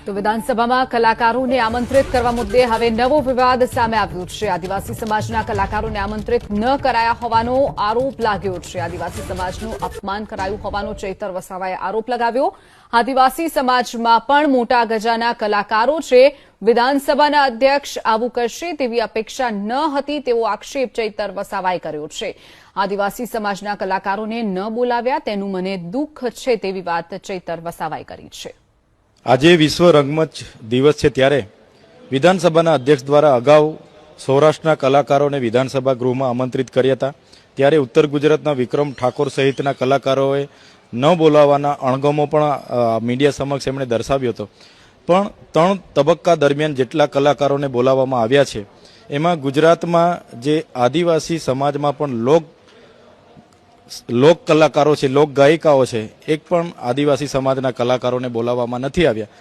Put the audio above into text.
તો વિધાનસભામાં કલાકારોને આમંત્રિત કરવા મુદ્દે હવે નવો વિવાદ સામે આવ્યો છે। આદિવાસી સમાજના કલાકારોને આમંત્રિત ન કરાયા હોવાનો આરોપ લાગ્યો છે। આદિવાસી સમાજનું અપમાન કરાયું હોવાનો ચૈતર વસાવાએ આરોપ લગાવ્યો। આદિવાસી સમાજમાં પણ મોટા ગજાના કલાકારો છે। વિધાનસભાના અધ્યક્ષ આવું કરશે તેવી અપેક્ષા ન હતી તેવો આક્ષેપ ચૈતર વસાવાએ કર્યો છે। આદિવાસી સમાજના કલાકારોને ન બોલાવ્યા તેનું મને દુઃખ છે તેવી વાત ચૈતર વસાવાએ કરી છે। આજે વિશ્વ રંગમંચ દિવસ છે ત્યારે વિધાનસભાના અધ્યક્ષ દ્વારા અગાઉ સૌરાષ્ટ્રના કલાકારોને વિધાનસભા ગૃહમાં આમંત્રિત કર્યા હતા। ત્યારે ઉત્તર ગુજરાતના વિક્રમ ઠાકોર સહિતના કલાકારોએ ન બોલાવવાના અણગમો પણ મીડિયા સમક્ષ એમણે દર્શાવ્યો હતો। પણ 3 તબક્કા દરમિયાન જેટલા કલાકારોને બોલાવવામાં આવ્યા છે એમાં ગુજરાતમાં જે આદિવાસી સમાજમાં પણ લોક કલાકારો છે, લોક ગાયિકાઓ છે, એક પણ આદિવાસી સમાજના કલાકારોને બોલાવવામાં નથી આવ્યા।